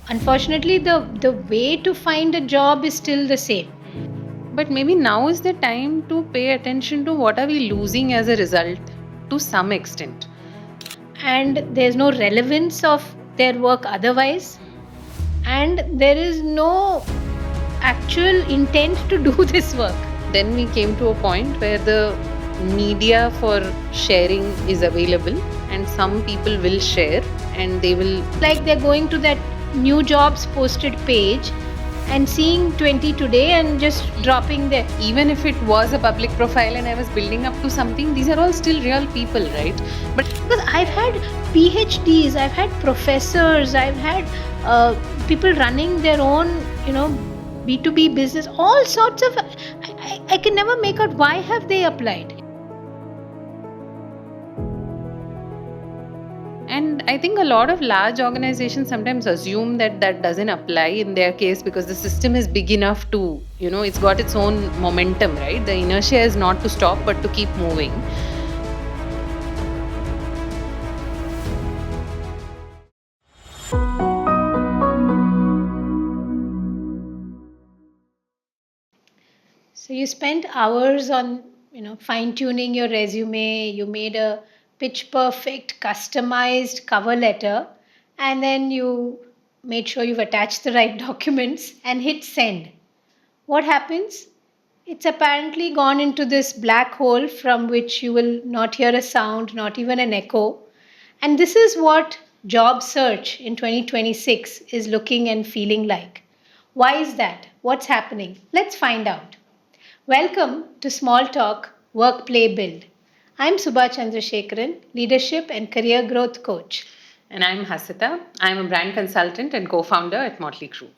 Unfortunately, the way to find a job is still the same. But maybe now is the time to pay attention to what are we losing as a result to some extent. And there's no relevance of their work otherwise. And there is no actual intent to do this work. Then we came to a point where the media for sharing is available and some people will share and they will, Like they're going to that new jobs posted page and seeing 20 today and just dropping there. even if it was a public profile and I was building up to something, these are all still real people, right? But Because I've had PhDs, I've had professors, I've had people running their own, B2B business, all sorts of. I can never make out why have they applied. And I think a lot of large organizations sometimes assume that that doesn't apply in their case because the system is big enough to, it's got its own momentum, right? The inertia is not to stop but to keep moving. So you spent hours on, fine tuning your resume. You made a pitch perfect, customized cover letter, and then you made sure you've attached the right documents and hit send. What happens? It's apparently gone into this black hole from which you will not hear a sound, not even an echo. And this is what job search in 2026 is looking and feeling like. Why is that? What's happening? Let's find out. Welcome to Small Talk Work Play Build. I'm Subha Chandrasekharan, Leadership and Career Growth Coach. And I'm Hasita. I'm a brand consultant and co founder at Motley Crue.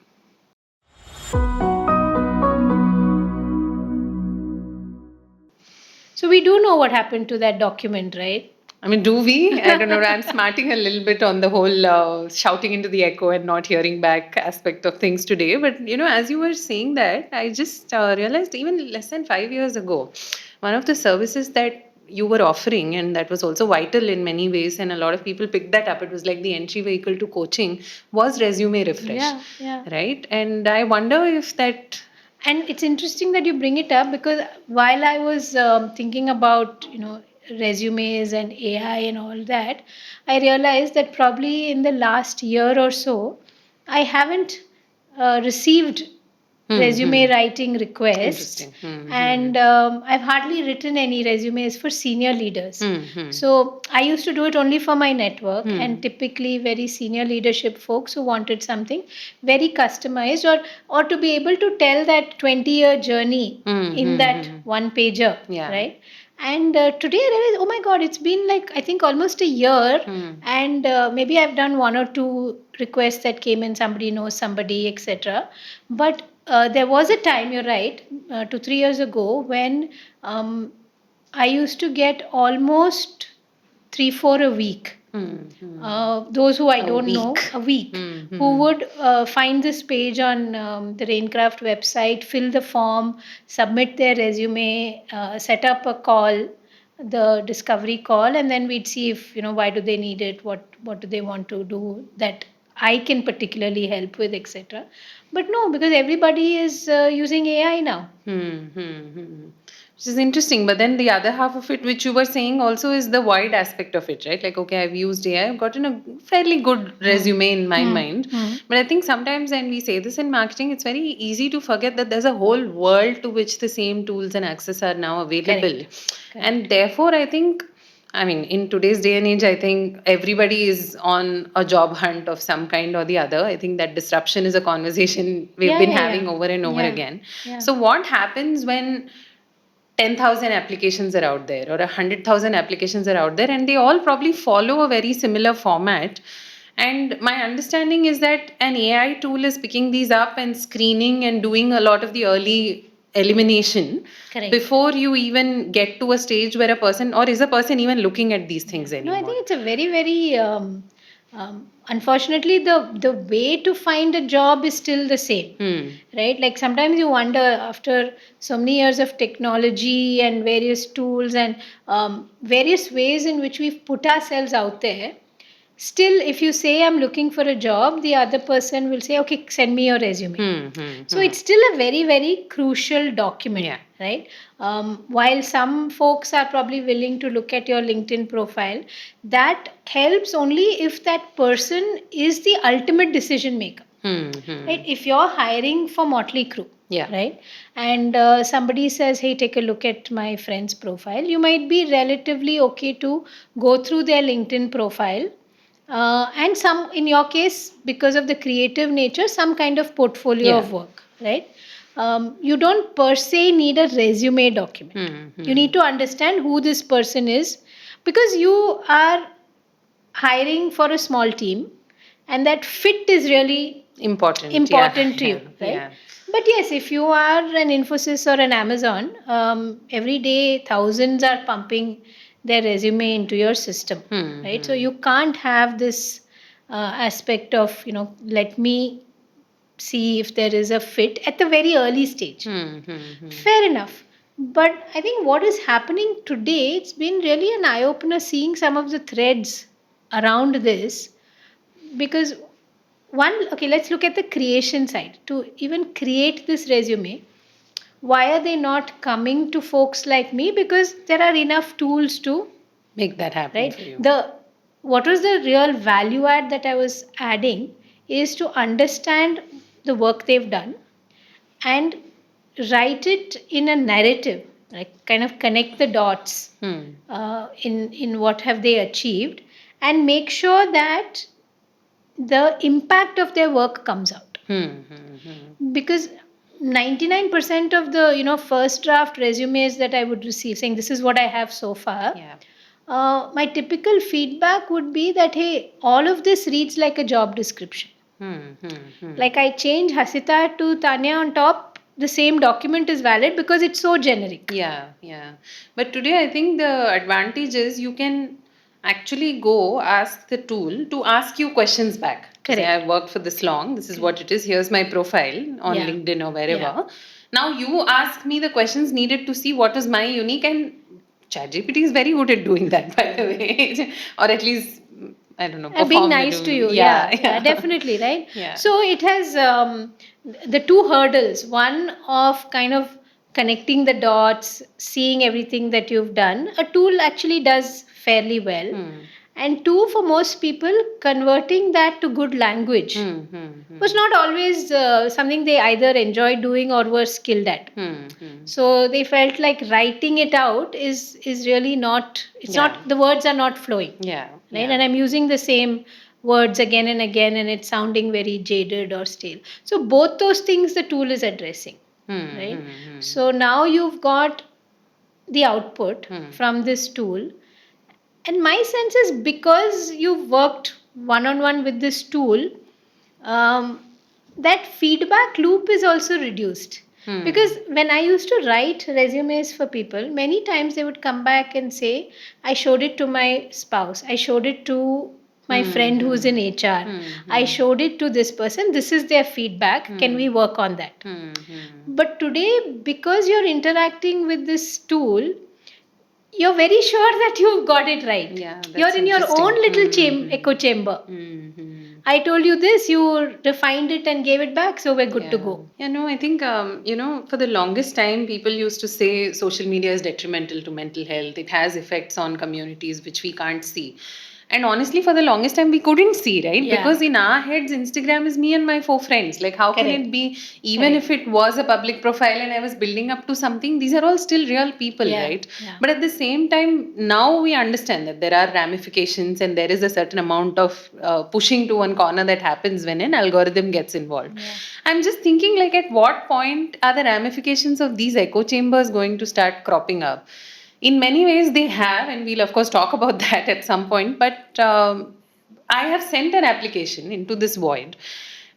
So, we do know what happened to that document, right? I mean, do we? I don't know. I'm smarting a little bit on the whole shouting into the echo and not hearing back aspect of things today. But, as you were saying that, I just realized even less than 5 years ago, one of the services that you were offering, and that was also vital in many ways, and a lot of people picked that up. It was like the entry vehicle to coaching, was resume refresh. Yeah. Right? And I wonder if that. And it's interesting that you bring it up because while I was thinking about, resumes and AI and all that, I realized that probably in the last year or so, I haven't received resume writing requests. Interesting. And I've hardly written any resumes for senior leaders. So I used to do it only for my network and typically very senior leadership folks who wanted something very customized or to be able to tell that 20-year journey in that one pager, Yeah. right? And today I realized, oh my God, it's been like I think almost a year, and maybe I've done one or two requests that came in. Somebody knows somebody, etc. But there was a time, you're right, 2-3 years ago when I used to get almost 3-4 a week. Those who I don't know, a week, who would find this page on the Raincraft website, fill the form, submit their resume, set up a call, the discovery call, and then we'd see if, why do they need it, what do they want to do that I can particularly help with, etc. But no, because everybody is using AI now. Which is interesting. But then the other half of it, which you were saying also, is the wide aspect of it, right? Like, okay, I've used AI, I've gotten a fairly good resume in my mind. But I think sometimes when we say this in marketing, it's very easy to forget that there's a whole world to which the same tools and access are now available. Correct. And therefore, I think, I mean, in today's day and age, I think everybody is on a job hunt of some kind or the other. I think that disruption is a conversation we've been having over and over again. So, what happens when 10,000 applications are out there or 100,000 applications are out there and they all probably follow a very similar format? And my understanding is that an AI tool is picking these up and screening and doing a lot of the early elimination. Correct. Before you even get to a stage where a person, or is a person even looking at these things anymore? No, I think it's a very, very unfortunately the way to find a job is still the same. Right? Like sometimes you wonder after so many years of technology and various tools and various ways in which we've put ourselves out there, Still, if you say I'm looking for a job, the other person will say, okay, send me your resume. So it's still a very, very crucial document, Yeah. right? While some folks are probably willing to look at your LinkedIn profile, that helps only if that person is the ultimate decision maker. Right? If you're hiring for Motley Crew, Yeah. right, and somebody says, hey, take a look at my friend's profile, you might be relatively okay to go through their LinkedIn profile, and some, in your case, because of the creative nature, some kind of portfolio Yeah. of work, right? You don't per se need a resume document. You need to understand who this person is, because you are hiring for a small team, and that fit is really important to you, right? Yeah. But yes, if you are an Infosys or an Amazon, every day thousands are pumping their resume into your system, right? So you can't have this aspect of, let me see if there is a fit at the very early stage. Fair enough. But I think what is happening today, it's been really an eye opener seeing some of the threads around this. Because one, okay, let's look at the creation side. To even create this resume, why are they not coming to folks like me? Because there are enough tools to make that happen, right for you. The what was the real value add that I was adding is to understand the work they've done and write it in a narrative, like kind of connect the dots, in what have they achieved, and make sure that the impact of their work comes out. Because 99% of the first draft resumes that I would receive saying this is what I have so far, Yeah. my typical feedback would be that, hey, all of this reads like a job description. Like I change Hasita to Tanya on top, the same document is valid because it's so generic. Yeah, yeah. But today I think the advantage is you can actually go ask the tool to ask you questions back. To say, Correct. I've worked for this long, this is what it is, here's my profile on Yeah. LinkedIn or wherever. Yeah. Now you ask me the questions needed to see what is my unique, and ChatGPT is very good at doing that, by the way. Or at least, I don't know, Being perform the nice to you, Yeah, yeah, definitely, right? Yeah. So it has the two hurdles. One of kind of connecting the dots, seeing everything that you've done. A tool actually does fairly well. And two, for most people, converting that to good language was not always something they either enjoyed doing or were skilled at. So they felt like writing it out is really not, it's Yeah. not, the words are not flowing. Yeah. Right? And I'm using the same words again and again, and it's sounding very jaded or stale. So both those things the tool is addressing. Right? So now you've got the output from this tool. And my sense is because you've worked one on one with this tool, um, that feedback loop is also reduced. Because when I used to write resumes for people, many times they would come back and say, I showed it to my spouse, I showed it to my friend who's in HR, I showed it to this person, this is their feedback, can we work on that? But today, because you're interacting with this tool, you're very sure that you've got it right. Yeah, that's you're in your own little echo chamber. I told you this, you refined it and gave it back, so we're good to go. Yeah, no, I think, for the longest time, people used to say social media is detrimental to mental health. It has effects on communities which we can't see. And honestly, for the longest time, we couldn't see, right? Yeah. Because in our heads, Instagram is me and my 4 friends. Like, how can Correct. it be, even Correct. if it was a public profile and I was building up to something, these are all still real people, Yeah. right? Yeah. But at the same time, now we understand that there are ramifications and there is a certain amount of pushing to one corner that happens when an algorithm gets involved. Yeah. I'm just thinking, like, at what point are the ramifications of these echo chambers going to start cropping up? In many ways, they have, and we'll of course talk about that at some point. But I have sent an application into this void.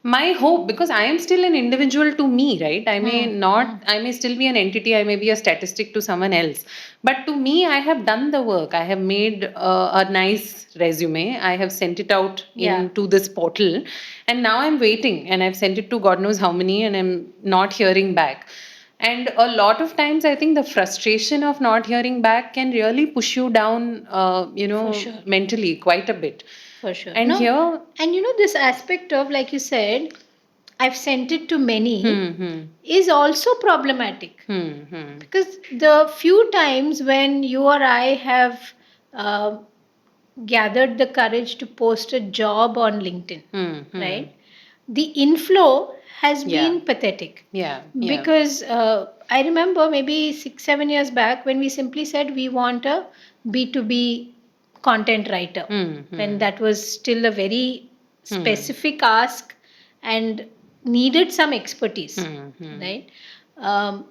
My hope, because I am still an individual to me, right? I may not, I may still be an entity, I may be a statistic to someone else. But to me, I have done the work. I have made a nice resume. I have sent it out into this portal. And now I'm waiting, and I've sent it to God knows how many, and I'm not hearing back. And a lot of times, I think the frustration of not hearing back can really push you down, For sure. mentally quite a bit. For sure. And no, here, and this aspect of, like you said, I've sent it to many, is also problematic. Because the few times when you or I have uh, gathered the courage to post a job on LinkedIn, right? The inflow has been pathetic. Yeah. Because I remember maybe 6-7 years back when we simply said we want a B2B content writer, when that was still a very specific ask and needed some expertise, right? Um,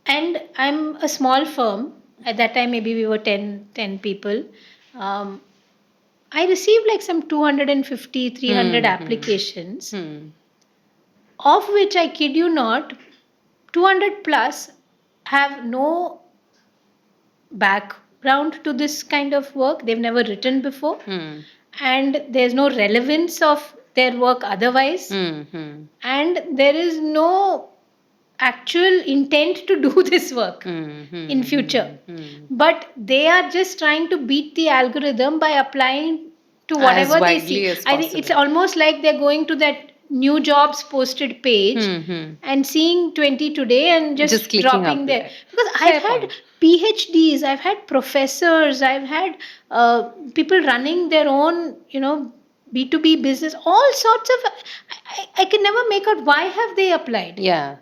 and I'm a small firm. At that time, maybe we were 10 people. Um, I received like some 250, 300 applications, of which I kid you not, 200 plus have no background to this kind of work. They've never written before. And there's no relevance of their work otherwise. And there is no actual intent to do this work in future. But they are just trying to beat the algorithm by applying to whatever they see. I think it's almost like they're going to that new jobs posted page and seeing 20 today and just dropping there. Because I've had PhDs, I've had professors, I've had people running their own, B2B business, all sorts of. I can never make out why have they applied. Yeah.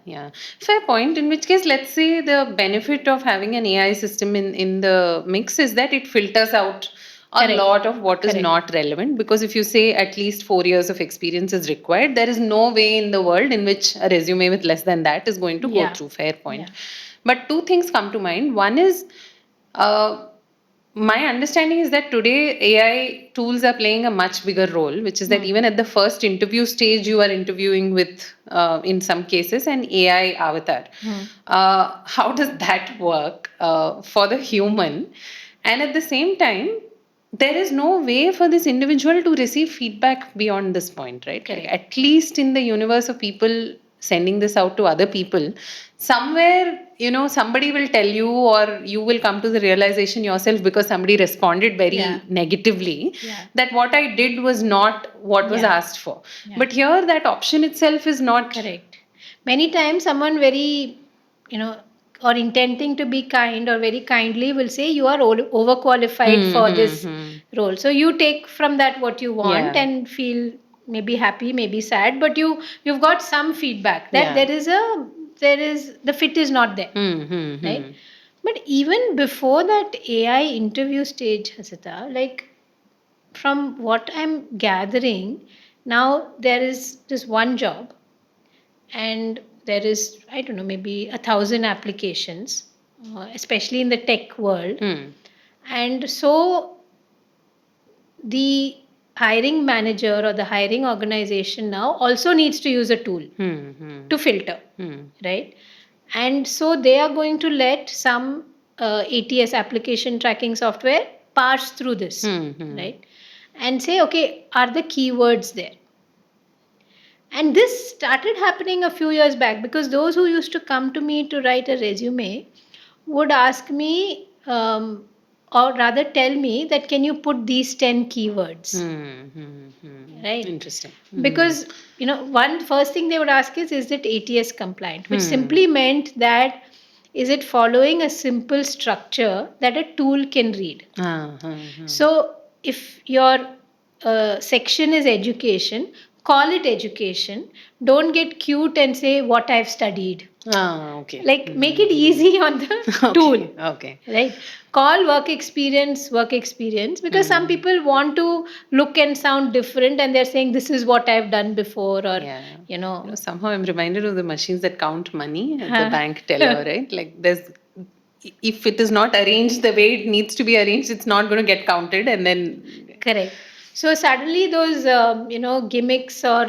Fair point. In which case, let's say the benefit of having an AI system in the mix is that it filters out a lot of what is not relevant. Because if you say at least 4 years of experience is required, there is no way in the world in which a resume with less than that is going to go through. Fair point. But two things come to mind. One is, uh, my understanding is that today AI tools are playing a much bigger role, which is that even at the first interview stage, you are interviewing with, in some cases, an AI avatar. How does that work for the human? And at the same time, there is no way for this individual to receive feedback beyond this point, right? Like, at least in the universe of people sending this out to other people, somewhere, somebody will tell you, or you will come to the realization yourself because somebody responded very negatively, that what I did was not what was asked for. But here, that option itself is not. Correct. Many times, someone very, you know, or intending to be kind or very kindly will say you are overqualified for this role. So you take from that what you want and feel maybe happy, maybe sad, but you've got some feedback that there is the fit is not there, right? But even before that AI interview stage, Hasita, like from what I'm gathering, now there is this one job and there is, I don't know, maybe 1,000 applications, especially in the tech world. And so the hiring manager or the hiring organization now also needs to use a tool to filter, right? And so they are going to let some ATS, application tracking software, parse through this, right? And say, okay, are the keywords there? And this started happening a few years back because those who used to come to me to write a resume would ask me, or rather tell me that can you put these 10 keywords? Right? Interesting. Because, one first thing they would ask is it ATS compliant? Which simply meant that is it following a simple structure that a tool can read? So if your section is education, call it education. Don't get cute and say what I've studied. Okay. Like make it easy on the tool. Okay. Right. Call work experience because some people want to look and sound different and they're saying this is what I've done before or somehow I'm reminded of the machines that count money at the bank teller, right? Like if it is not arranged the way it needs to be arranged, it's not going to get counted and then. Correct. So suddenly those gimmicks or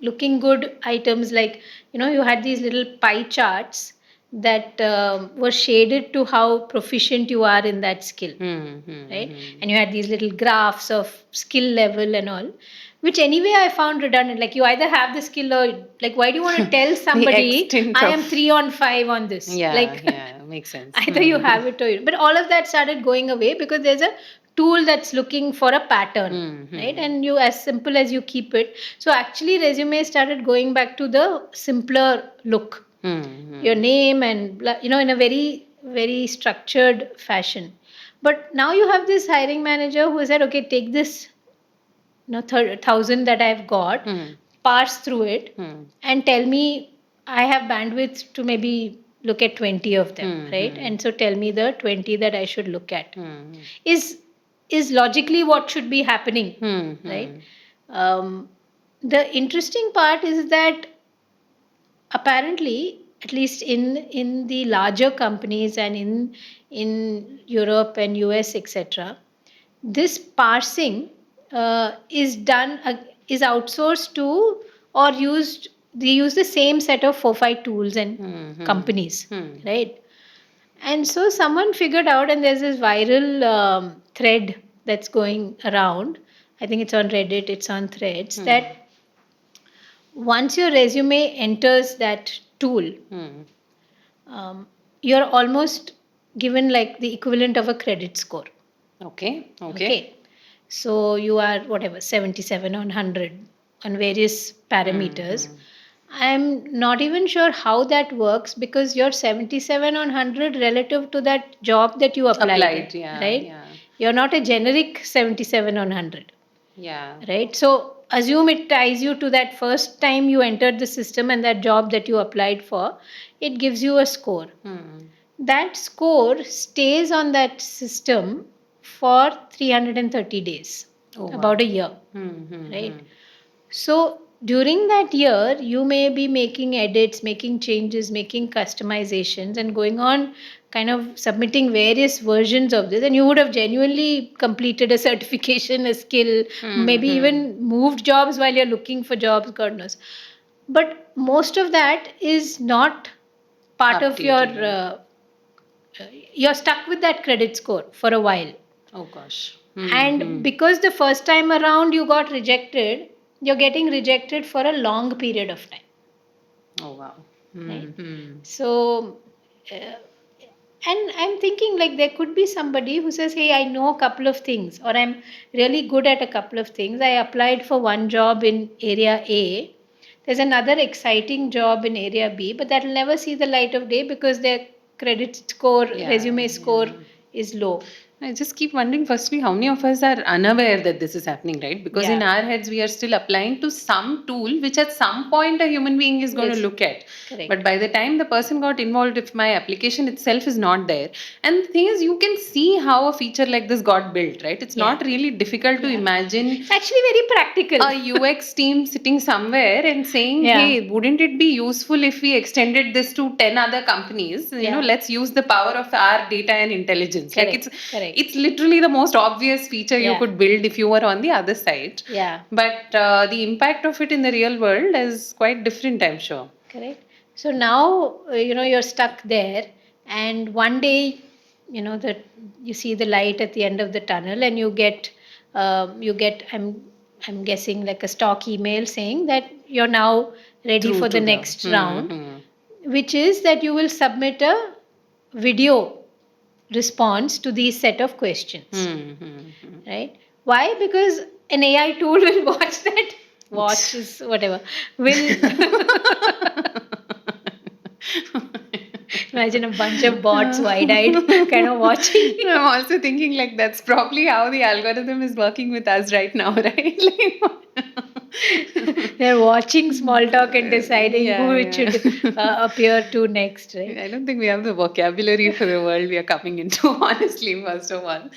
looking good items, like you had these little pie charts that were shaded to how proficient you are in that skill, right? And you had these little graphs of skill level and all, which anyway I found redundant. Like you either have the skill or like why do you want to tell somebody I am 3 on 5 on this? Yeah, makes sense. Either you have it or you. But all of that started going away because there's a tool that's looking for a pattern, right? And you, as simple as you keep it. So actually resume started going back to the simpler look, your name and in a very very structured fashion. But now you have this hiring manager who said, okay, take this 1,000 that I've got, parse through it, and tell me, I have bandwidth to maybe look at 20 of them, right? And so tell me the 20 that I should look at. Is is logically what should be happening, right? Um, the interesting part is that apparently, at least in the larger companies and in Europe and US, etc., this parsing is done is outsourced to, or used, they use the same set of 4 5 tools and companies, right? And so someone figured out, and there's this viral thread that's going around. I think it's on Reddit, it's on Threads, that once your resume enters that tool, um, you're almost given like the equivalent of a credit score. Okay. So you are whatever 77 on 100 on various parameters. I'm not even sure how that works, because you're 77 on 100 relative to that job that you applied, right? Yeah. You're not a generic 77 on 100. Yeah. Right? So assume it ties you to that first time you entered the system and that job that you applied for. It gives you a score. That score stays on that system for 330 days, about a year, right? So during that year, you may be making edits, making changes, making customizations, and going on kind of submitting various versions of this. And you would have genuinely completed a certification, a skill, maybe even moved jobs while you're looking for jobs, God knows. But most of that is not part of your you're stuck with that credit score for a while. Oh gosh. And because the first time around you got rejected, you're getting rejected for a long period of time. Oh wow. Right? So, and I'm thinking like there could be somebody who says, hey, I know a couple of things, or I'm really good at a couple of things. I applied for one job in area A. There's another exciting job in area B, but that'll never see the light of day because their credit score, resume score is low. I just keep wondering, firstly, how many of us are unaware that this is happening, right? Because in our heads, we are still applying to some tool which at some point a human being is going to look at. Correct. But by the time the person got involved, if my application itself is not there, and the thing is, you can see how a feature like this got built, right? It's not really difficult to imagine. It's actually very practical. A UX team sitting somewhere and saying, hey, wouldn't it be useful if we extended this to 10 other companies? You know, let's use the power of our data and intelligence. Correct. Like it's literally the most obvious feature you could build if you were on the other side. Yeah. But the impact of it in the real world is quite different, I'm sure. Correct. So now, you're stuck there, and one day, that you see the light at the end of the tunnel, and you get, I'm guessing like a stock email saying that you're now ready for the next round, which is that you will submit a video response to these set of questions. Right? Why? Because an AI tool will watch that. Watch is whatever. Will imagine a bunch of bots wide-eyed kind of watching. I'm also thinking like that's probably how the algorithm is working with us right now, right? They're watching small talk and deciding who it should appear to next, right? I don't think we have the vocabulary for the world we are coming into, honestly, first of all.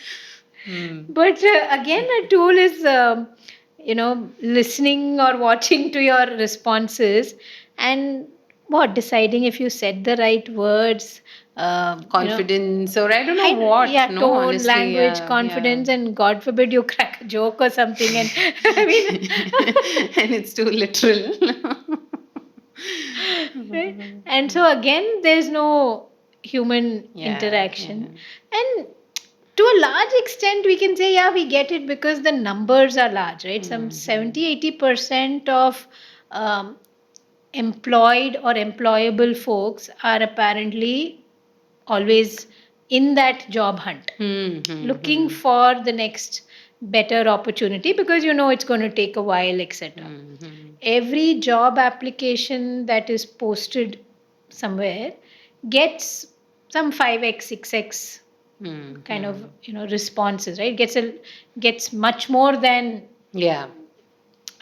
But again, a tool is, listening or watching to your responses and deciding if you said the right words. Confidence, or I don't know what. Yeah, no, tone, honestly, language, confidence, and God forbid you crack a joke or something. And I mean, and it's too literal. right? And so again, there's no human interaction. And to a large extent, we can say, yeah, we get it because the numbers are large, right? Some 70-80% of employed or employable folks are apparently always in that job hunt, looking for the next better opportunity, because it's going to take a while, etc. Every job application that is posted somewhere gets some 5x 6x kind of responses, right? Gets much more than Yeah.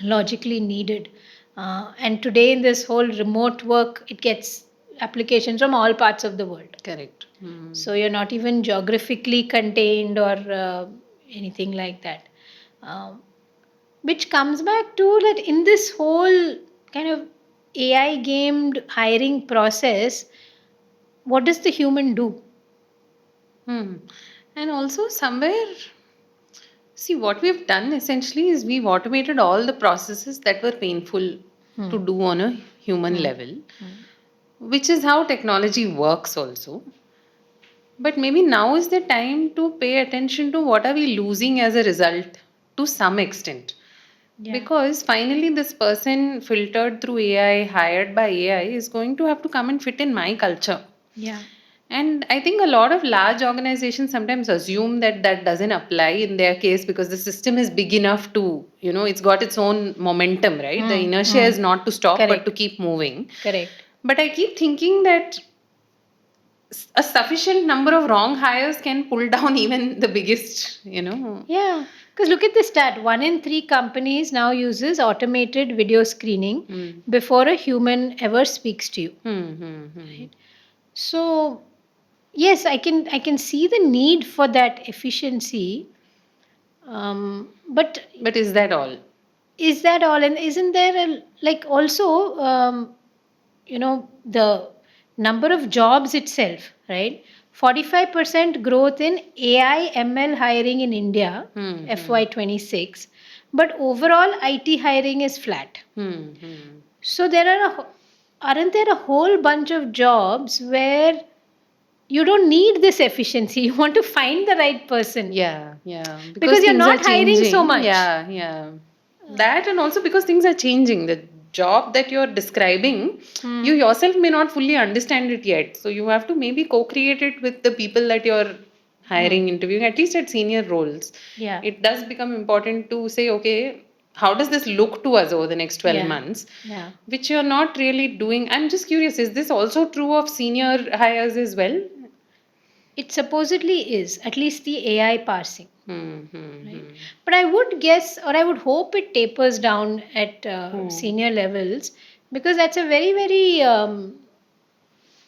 logically needed. And today in this whole remote work, it gets applications from all parts of the world. Correct. So you're not even geographically contained or anything like that. Um, which comes back to that in this whole kind of AI gamed hiring process, what does the human do? And also, somewhere, see, what we've done essentially is we've automated all the processes that were painful to do on a human level, which is how technology works also. But maybe now is the time to pay attention to what are we losing as a result to some extent. Yeah. Because finally, this person filtered through AI, hired by AI, is going to have to come and fit in my culture. Yeah. And I think a lot of large organizations sometimes assume that that doesn't apply in their case because the system is big enough to, it's got its own momentum, right? The inertia is not to stop, but to keep moving. Correct. But I keep thinking that a sufficient number of wrong hires can pull down even the biggest. Yeah, because look at the stat. 1 in 3 companies now uses automated video screening before a human ever speaks to you. Right? So yes, I can see the need for that efficiency. But is that all? is that all? And isn't there like also the number of jobs itself, right? 45% growth in AI ML hiring in India, FY26, but overall IT hiring is flat. So aren't there a whole bunch of jobs where you don't need this efficiency? You want to find the right person. Yeah, yeah. Because you're things are not hiring so changing. much. Yeah, yeah. That, and also because things are changing. The job that you're describing, you yourself may not fully understand it yet. So you have to maybe co-create it with the people that you're hiring, interviewing, at least at senior roles. Yeah. It does become important to say, okay, how does this look to us over the next 12 months? Yeah. Which you're not really doing. I'm just curious, is this also true of senior hires as well? It supposedly is, at least the AI parsing. Right? But I would guess, or I would hope it tapers down at senior levels, because that's a very, very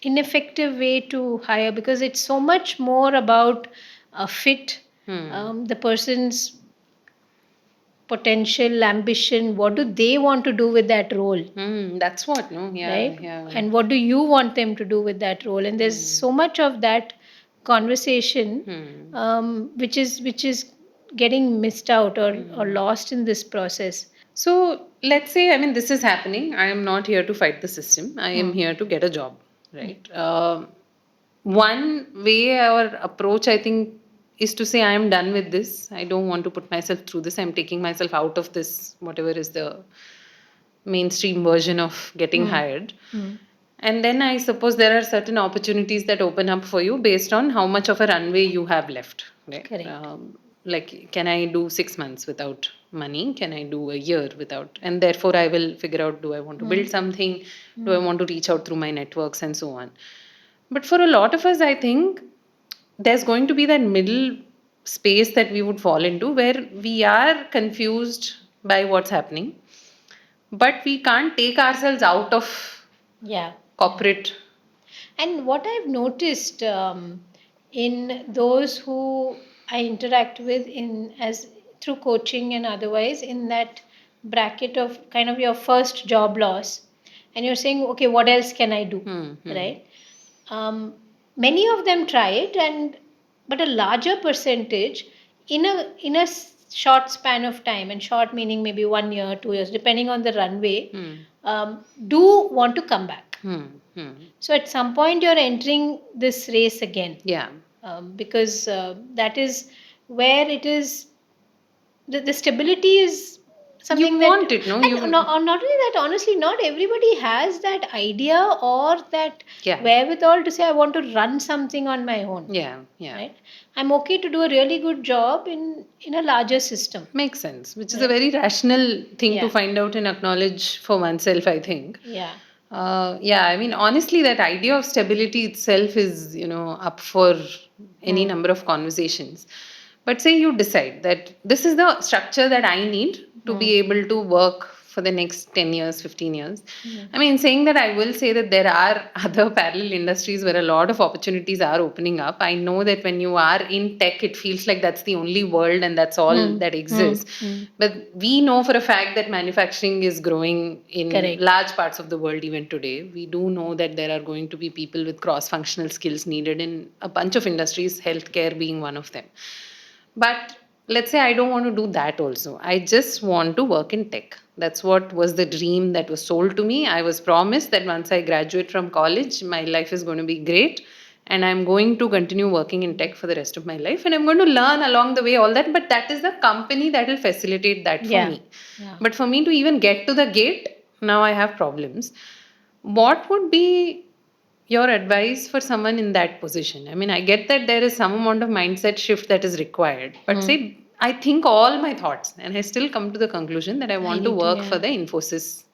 ineffective way to hire, because it's so much more about a fit, the person's potential, ambition, what do they want to do with that role? That's what, no? Yeah, Right? yeah. And what do you want them to do with that role? And there's so much of that conversation, which is getting missed out or lost in this process. So let's say, I mean, this is happening. I am not here to fight the system. I am here to get a job, right? One way or approach, I think, is to say, I am done with this. I don't want to put myself through this. I'm taking myself out of this, whatever is the mainstream version of getting hired. And then I suppose there are certain opportunities that open up for you based on how much of a runway you have left. Right? Correct. Like, can I do 6 months without money? Can I do a year without? And therefore, I will figure out, do I want to build something? Do I want to reach out through my networks and so on? But for a lot of us, I think there's going to be that middle space that we would fall into where we are confused by what's happening, but we can't take ourselves out of Yeah. corporate. And what I've noticed in those who I interact with in as through coaching and otherwise, in that bracket of kind of your first job loss, and you're saying, okay, what else can I do? Right? Many of them try it, but a larger percentage in a short span of time, and short meaning maybe 1 year, 2 years, depending on the runway, do want to come back. So at some point, you're entering this race again. Yeah. Because that is where it is, the stability is something you that want it, no? and You not only that, honestly, not everybody has that idea or that yeah. wherewithal to say I want to run something on my own. Yeah, yeah. Right? I'm okay to do a really good job in a larger system. Makes sense, which is a very rational thing to Yeah. find out and acknowledge for oneself, I think. Yeah. Yeah, I mean, honestly, that idea of stability itself is, up for any number of conversations. But say you decide that this is the structure that I need to be able to work for the next 10 years, 15 years. I mean, saying that, I will say that there are other parallel industries where a lot of opportunities are opening up. I know that when you are in tech, it feels like that's the only world and that's all that exists. But we know for a fact that manufacturing is growing in Correct. large parts of the world even today. We do know that there are going to be people with cross functional skills needed in a bunch of industries, healthcare being one of them. But let's say I don't want to do that also. I just want to work in tech. That's what was the dream that was sold to me. I was promised that once I graduate from college, my life is going to be great. And I'm going to continue working in tech for the rest of my life. And I'm going to learn along the way all that. But that is the company that will facilitate that for me. Yeah. But for me to even get to the gate, now I have problems. What would be your advice for someone in that position? I mean, I get that there is some amount of mindset shift that is required, but say I think all my thoughts and I still come to the conclusion that I want to work for the Infosys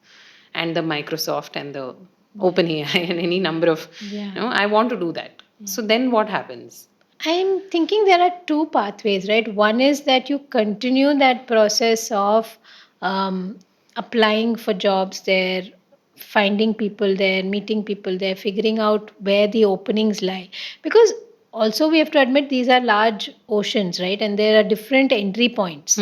and the Microsoft and the OpenAI and any number of, I want to do that. So then what happens? I'm thinking there are two pathways, right? One is that you continue that process of applying for jobs there, finding people there, meeting people there, figuring out where the openings lie. Because also we have to admit these are large oceans, right? And there are different entry points.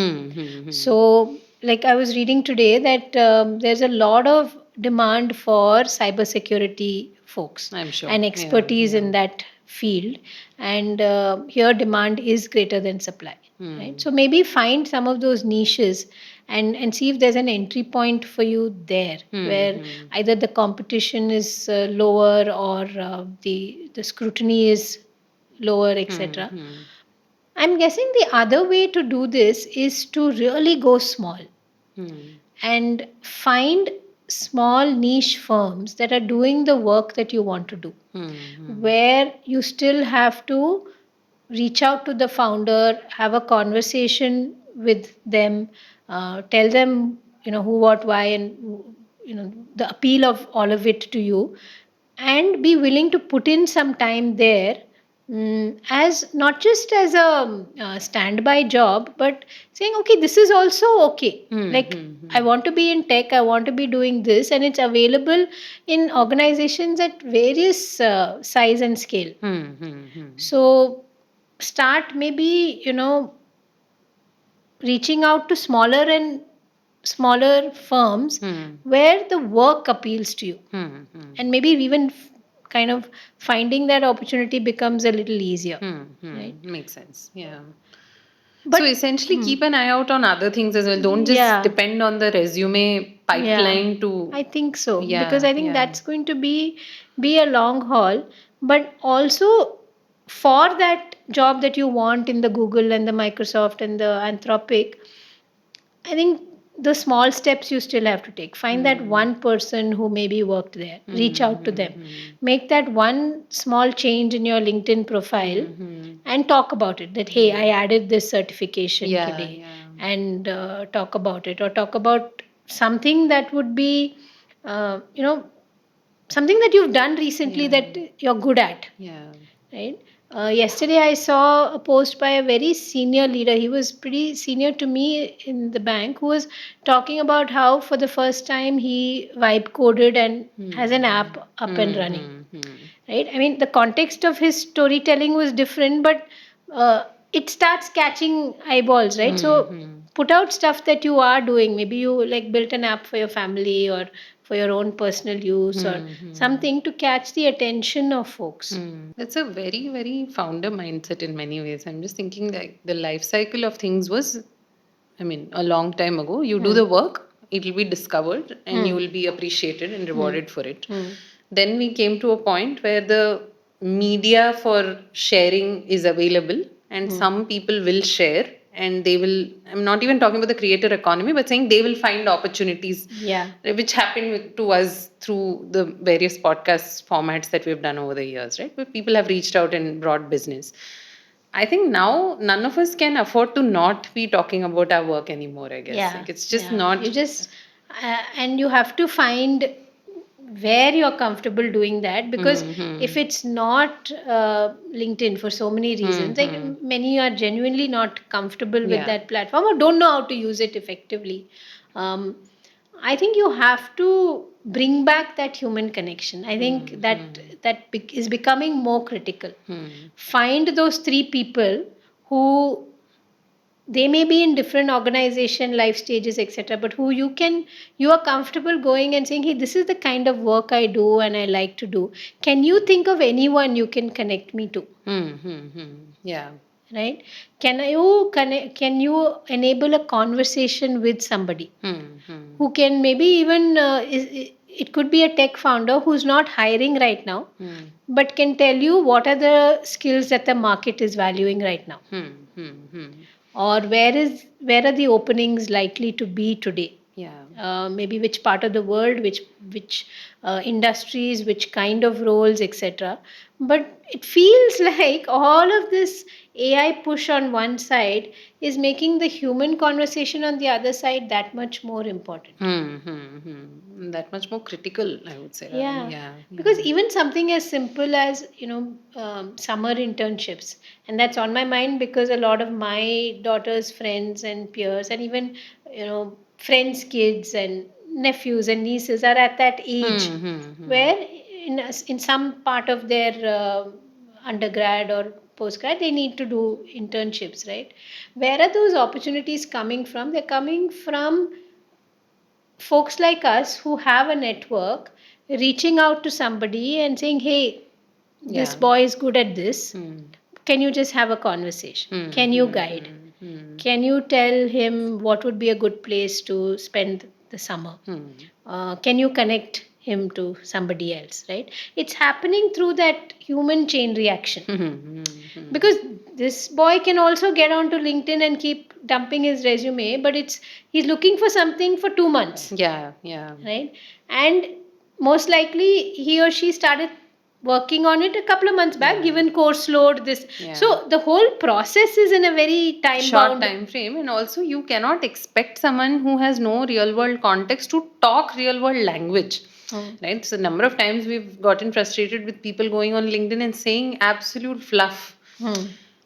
So, like I was reading today that there's a lot of demand for cybersecurity folks. I'm sure. And Yeah, expertise yeah. in that field, and here demand is greater than supply. Right? So maybe find some of those niches and see if there's an entry point for you there, where either the competition is lower or the scrutiny is lower, etc. I'm guessing the other way to do this is to really go small and find small niche firms that are doing the work that you want to do, where you still have to reach out to the founder, have a conversation with them, tell them, who, what, why, and, the appeal of all of it to you, and be willing to put in some time there, as not just as a standby job, but saying, okay, this is also okay. Like, I want to be in tech, I want to be doing this, and it's available in organizations at various size and scale. So start maybe, reaching out to smaller firms where the work appeals to you, and maybe even kind of finding that opportunity becomes a little easier. Right? Makes sense. Yeah. But So essentially, keep an eye out on other things as well. Don't just depend on the resume pipeline to. I think so, because Yeah, I think yeah. that's going to be a long haul. But also for that job that you want in the Google and the Microsoft and the Anthropic, I think the small steps you still have to take. Find that one person who maybe worked there, reach out to them, make that one small change in your LinkedIn profile, and talk about it. That, hey, I added this certification today, and talk about it, or talk about something that would be, something that you've done recently that you're good at. Yeah. Right? Yesterday, I saw a post by a very senior leader. He was pretty senior to me in the bank, who was talking about how, for the first time, he vibe coded and has an app up and running. Right? I mean, the context of his storytelling was different, but it starts catching eyeballs, right? So put out stuff that you are doing. Maybe you like built an app for your family or for your own personal use, or something to catch the attention of folks. That's a very, very founder mindset in many ways. I'm just thinking like the life cycle of things was, I mean, a long time ago. You do the work, it will be discovered, and you will be appreciated and rewarded for it. Then we came to a point where the media for sharing is available, and some people will share, and they will, I'm not even talking about the creator economy, but saying they will find opportunities, Yeah. which happened to us through the various podcast formats that we've done over the years, right? Where people have reached out and brought business. I think now none of us can afford to not be talking about our work anymore, I guess. Yeah. Like it's just Yeah. not. You just, and you have to find where you're comfortable doing that, because if it's not LinkedIn for so many reasons, like many are genuinely not comfortable with Yeah. that platform or don't know how to use it effectively. I think you have to bring back that human connection. I think that is becoming more critical. Find those three people who, they may be in different organization life stages, etc., but who you are comfortable going and saying, hey, this is the kind of work I do and I like to do. Can you think of anyone you can connect me to? Yeah. Right? Can you enable a conversation with somebody who can maybe even it could be a tech founder who's not hiring right now, but can tell you what are the skills that the market is valuing right now, or where are the openings likely to be today. Yeah. Maybe which part of the world, which industries, which kind of roles, etc. But it feels like all of this AI push on one side is making the human conversation on the other side that much more important. That much more critical, I would say. Yeah, Yeah. because even something as simple as, summer internships, and that's on my mind because a lot of my daughter's friends and peers, and even friends' kids and nephews and nieces are at that age where in some part of their undergrad or postgrad they need to do internships, right? Where are those opportunities coming from? They're coming from folks like us who have a network reaching out to somebody and saying, hey, this Yeah. boy is good at this. Can you just have a conversation? Can you guide? Can you tell him what would be a good place to spend the summer? Can you connect him to somebody else, right? It's happening through that human chain reaction. Because this boy can also get onto LinkedIn and keep dumping his resume, but he's looking for something for 2 months. Yeah. Yeah. Right? And most likely he or she started working on it a couple of months back, Yeah. given course load, this. Yeah. So the whole process is in a very time Short bound time frame, and also you cannot expect someone who has no real world context to talk real world language. Right? So, number of times we've gotten frustrated with people going on LinkedIn and saying absolute fluff.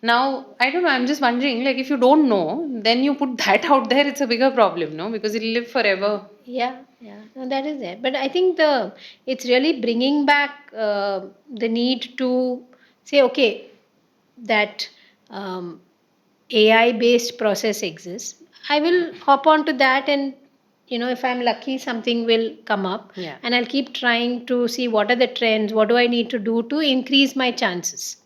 Now, I don't know, I'm just wondering, like, if you don't know, then you put that out there, it's a bigger problem, no? Because it'll live forever. Yeah, yeah, no, that is it. But I think it's really bringing back the need to say, okay, that AI based process exists. I will hop onto that, and if I'm lucky, something will come up. Yeah. And I'll keep trying to see what are the trends, what do I need to do to increase my chances.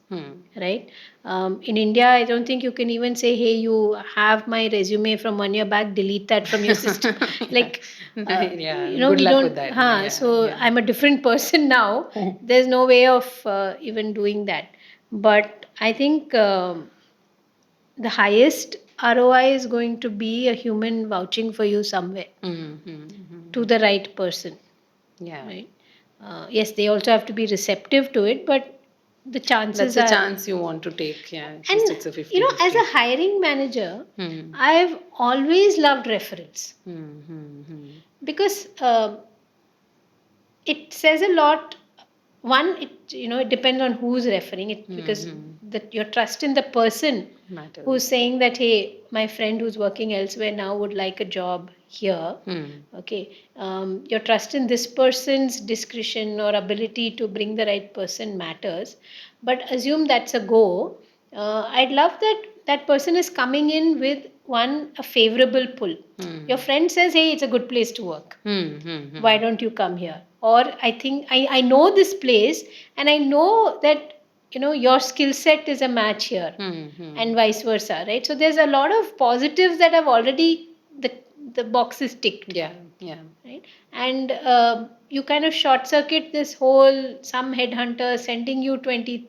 Right? In India, I don't think you can even say, hey, you have my resume from 1 year back, delete that from your system. Like, Yeah, we good luck don't, with that. so Yeah. I'm a different person now. There's no way of even doing that. But I think the highest ROI is going to be a human vouching for you somewhere to the right person. Yeah. Right? Yes, they also have to be receptive to it, but the chances That's a are. chance you want to take. Yeah. At least And it's a 50 as 50. a hiring manager, I've always loved referrals because it says a lot. One, it depends on who's referring it, because that your trust in the person Matters. who's saying that, hey, my friend who's working elsewhere now would like a job here. Okay, your trust in this person's discretion or ability to bring the right person matters. But assume that's a go. I'd love that that person is coming in with a favorable pull. Your friend says, hey, it's a good place to work. Why don't you come here? Or I think I know this place, and I know that your skill set is a match here, and vice versa, right? So there's a lot of positives that have already the boxes ticked. Yeah. Yeah. Right? And you kind of short circuit this whole, some headhunter sending you 20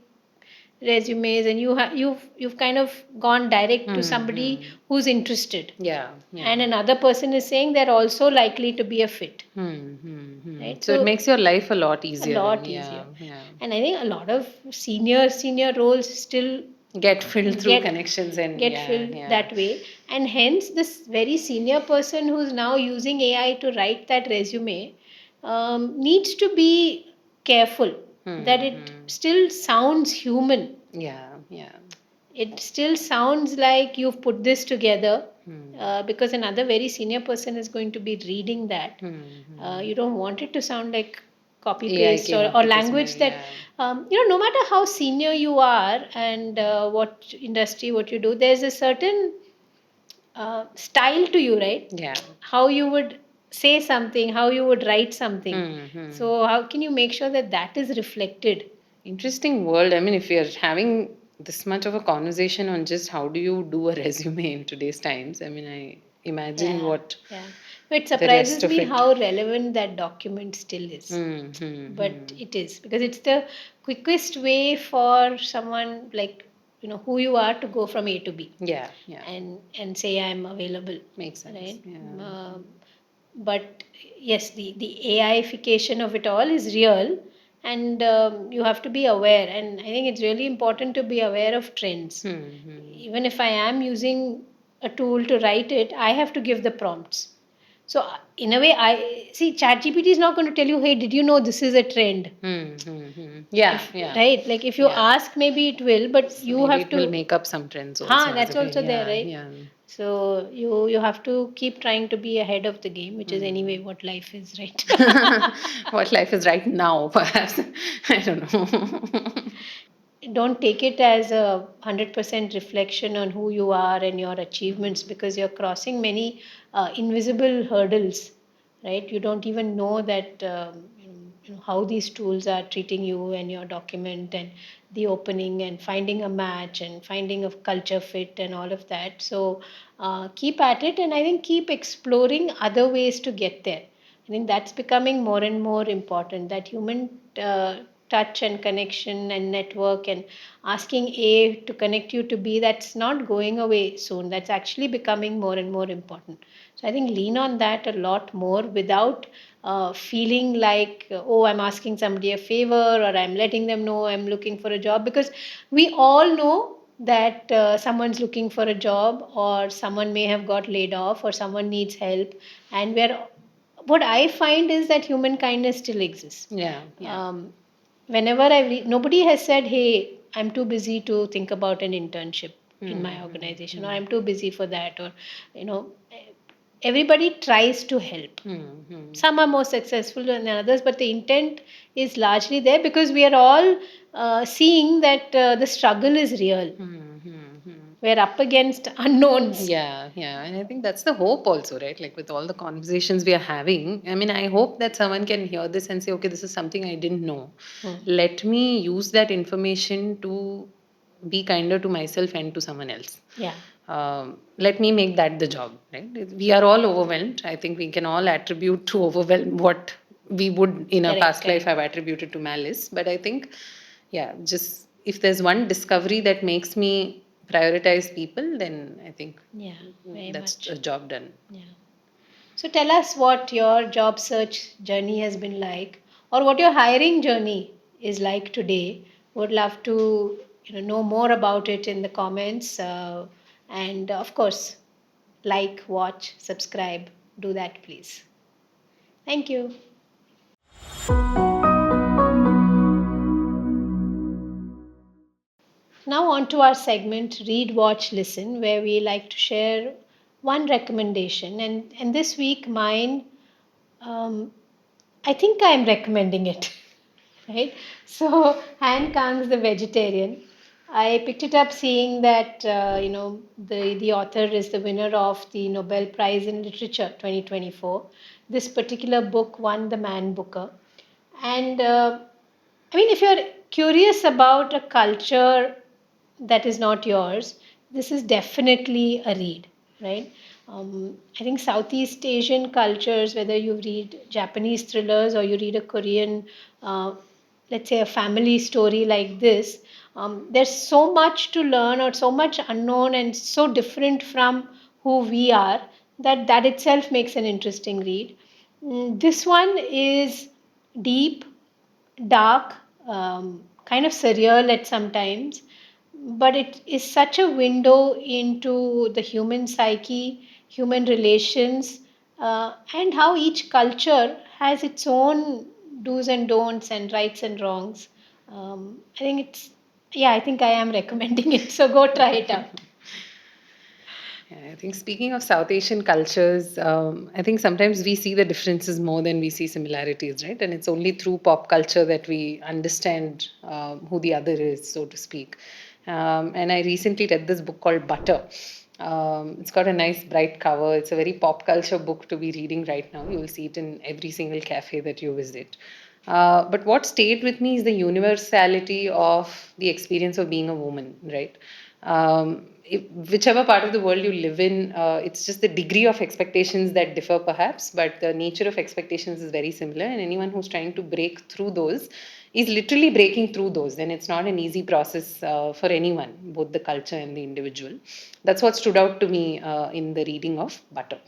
resumes, and you've kind of gone direct to somebody who's interested. Yeah, yeah. And another person is saying they're also likely to be a fit. Right? So it makes your life a lot easier. A lot and easier. yeah. And I think a lot of senior roles still Get filled through get connections and get filled that way, and hence this very senior person who's now using AI to write that resume needs to be careful that it still sounds human. Yeah, yeah. It still sounds like you've put this together, because another very senior person is going to be reading that. You don't want it to sound like copy AI paste came or, up or with this language movie, that yeah. no matter how senior you are and what industry, what you do, there's a certain style to you, right? Yeah. How you would say something, how you would write something. So how can you make sure that that is reflected? Interesting world. I mean, if you're having this much of a conversation on just how do you do a resume in today's times, I mean, I imagine what Yeah. But it the rest surprises of me it. how relevant that document still is. But it is, because it's the quickest way for someone like who you are to go from A to B. Yeah, yeah. And say I'm available. Makes sense. Right. Yeah. But yes, the AIification of it all is real, and you have to be aware. And I think it's really important to be aware of trends. Even if I am using a tool to write it, I have to give the prompts. So in a way, I see ChatGPT is not going to tell you, "Hey, did you know this is a trend?" Yeah, yeah. Right? Like if you ask, maybe it will, but So you maybe have it will to. make up some trends also as That's a way. also there, Yeah, right? yeah. So you have to keep trying to be ahead of the game, which is anyway what life is, right? What life is right now, perhaps. I don't know. Don't take it as a 100% reflection on who you are and your achievements, because you're crossing many invisible hurdles, right? You don't even know that how these tools are treating you and your document and the opening and finding a match and finding a culture fit and all of that. So keep at it, and I think keep exploring other ways to get there. I think that's becoming more and more important, that human touch and connection and network, and asking A to connect you to B, that's not going away soon. That's actually becoming more and more important. So I think lean on that a lot more without feeling like, oh, I'm asking somebody a favor or I'm letting them know I'm looking for a job, because we all know that someone's looking for a job, or someone may have got laid off, or someone needs help, and we're what I find is that human kindness still exists. Yeah, yeah. Whenever nobody has said, "Hey, I'm too busy to think about an internship in my organization," or "I'm too busy for that," or you know, everybody tries to help. Some are more successful than others, but the intent is largely there, because we are all seeing that the struggle is real. We're up against unknowns. Yeah, yeah. And I think that's the hope also, right? Like with all the conversations we are having. I mean, I hope that someone can hear this and say, okay, this is something I didn't know. Let me use that information to be kinder to myself and to someone else. Yeah. Let me make that the job, right? We are all overwhelmed. I think we can all attribute to overwhelm what we would in a Correct, past life correct. have attributed to malice. But I think, yeah, just if there's one discovery that makes me prioritize people, then I think Yeah, very that's much. a job done. Yeah. So tell us what your job search journey has been like, or what your hiring journey is like today. Would love to know more about it in the comments, and of course, like, watch, subscribe. Do that, please. Thank you. Now, on to our segment Read, Watch, Listen, where we like to share one recommendation. And this week, mine, um, I think I'm recommending it, right? So, Han Kang's The Vegetarian. I picked it up seeing that, the author is the winner of the Nobel Prize in Literature 2024. This particular book won the Man Booker. And I mean, if you're curious about a culture that is not yours, this is definitely a read, right? I think Southeast Asian cultures, whether you read Japanese thrillers or you read a Korean uh, let's say, a family story like this, there's so much to learn or so much unknown and so different from who we are that that itself makes an interesting read. This one is deep, dark, kind of surreal at sometimes, but it is such a window into the human psyche, human relations, and how each culture has its own do's and don'ts and rights and wrongs. I think it's, yeah, I think I am recommending it. So go try it out. Yeah, I think speaking of South Asian cultures, I think sometimes we see the differences more than we see similarities, right? And it's only through pop culture that we understand who the other is, so to speak. And I recently read this book called Butter. It's got a nice bright cover. It's a very pop culture book to be reading right now. You will see it in every single cafe that you visit. But what stayed with me is the universality of the experience of being a woman, right? Whichever part of the world you live in, it's just the degree of expectations that differ, perhaps, but the nature of expectations is very similar. And anyone who's trying to break through those is literally breaking through those. And it's not an easy process for anyone, both the culture and the individual. That's what stood out to me in the reading of Butter.